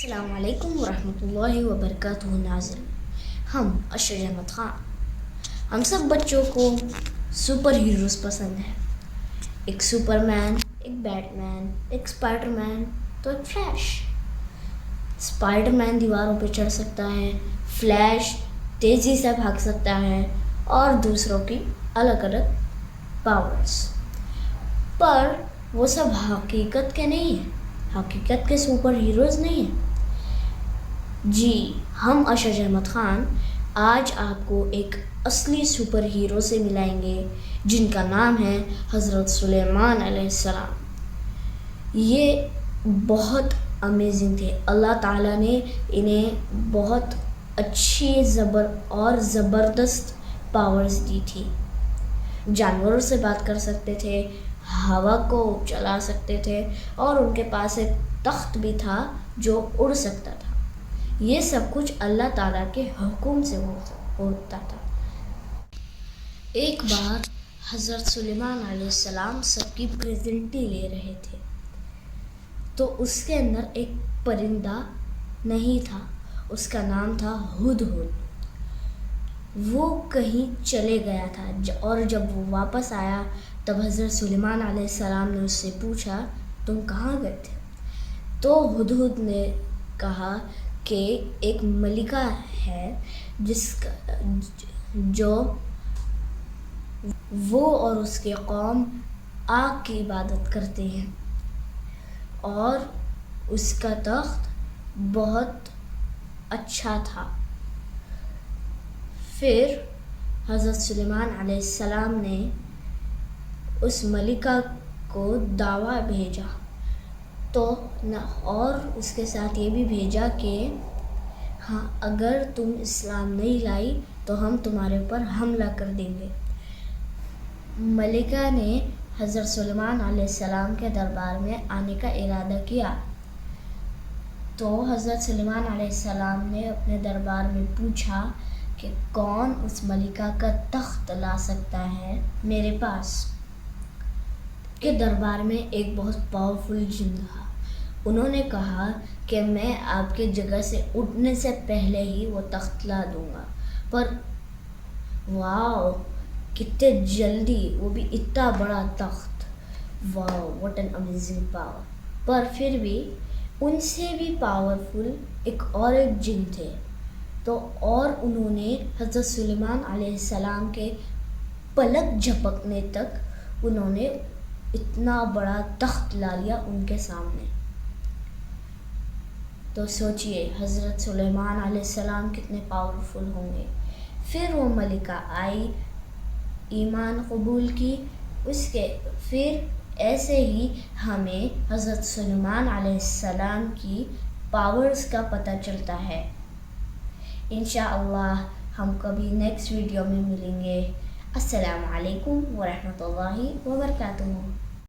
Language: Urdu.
السلام علیکم ورحمۃ اللہ وبرکاتہ ناظرین، ہم اشرف احمد خان۔ ہم سب بچوں کو سپر ہیروز پسند ہیں۔ ایک سپر مین، ایک بیٹ مین، ایک اسپائڈر مین، تو ایک فلیش۔ اسپائڈر مین دیواروں پہ چڑھ سکتا ہے، فلیش تیزی سے بھاگ سکتا ہے اور دوسروں کی الگ الگ پاورز۔ پر وہ سب حقیقت کے نہیں ہیں، حقیقت کے سپر ہیروز نہیں ہیں۔ جی، ہم اشرف احمد خان آج آپ کو ایک اصلی سپر ہیرو سے ملائیں گے جن کا نام ہے حضرت سلیمان علیہ السلام۔ یہ بہت امیزنگ تھے۔ اللہ تعالیٰ نے انہیں بہت اچھی اور زبردست پاورز دی تھی۔ جانوروں سے بات کر سکتے تھے، ہوا کو چلا سکتے تھے اور ان کے پاس ایک تخت بھی تھا جو اڑ سکتا تھا۔ یہ سب کچھ اللہ تعالیٰ کے حکم سے ہوتا تھا۔ ایک بار حضرت سلیمان علیہ السلام سب کی پریزنٹی لے رہے تھے تو اس کے اندر ایک پرندہ نہیں تھا، اس کا نام تھا ہدہد۔ وہ کہیں چلے گیا تھا اور جب وہ واپس آیا تب حضرت سلیمان علیہ السلام نے اس سے پوچھا، تم کہاں گئے تھے؟ تو ہدہد نے کہا کہ ایک ملکہ ہے جو وہ اور اس کی قوم آگ کی عبادت کرتے ہیں اور اس کا تخت بہت اچھا تھا۔ پھر حضرت سلیمان علیہ السلام نے اس ملکہ کو دعویٰ بھیجا اور اس کے ساتھ یہ بھی بھیجا کہ ہاں، اگر تم اسلام نہیں لائی تو ہم تمہارے اوپر حملہ کر دیں گے۔ ملکہ نے حضرت سلیمان علیہ السلام کے دربار میں آنے کا ارادہ کیا تو حضرت سلیمان علیہ السلام نے اپنے دربار میں پوچھا کہ کون اس ملکہ کا تخت لا سکتا ہے میرے پاس۔ کے دربار میں ایک بہت پاورفل جن تھا۔ انہوں نے کہا کہ میں آپ کے جگہ سے اٹھنے سے پہلے ہی وہ تخت لا دوں گا۔ پر واو، کتنے جلدی، وہ بھی اتنا بڑا تخت! واو، واٹ این امیزنگ پاور! پر پھر بھی ان سے بھی پاورفل ایک جن تھے اور انہوں نے حضرت سلیمان علیہ السلام کے پلک جھپکنے تک انہوں نے اتنا بڑا تخت لا لیا ان کے سامنے۔ تو سوچئے حضرت سلیمان علیہ السلام کتنے پاورفل ہوں گے۔ پھر وہ ملکہ آئی، ایمان قبول کی، پھر ایسے ہی ہمیں حضرت سلیمان علیہ السلام کی پاورز کا پتہ چلتا ہے۔ انشاءاللہ ہم کبھی نیکسٹ ویڈیو میں ملیں گے۔ السلام علیکم ورحمۃ اللہ وبرکاتہ۔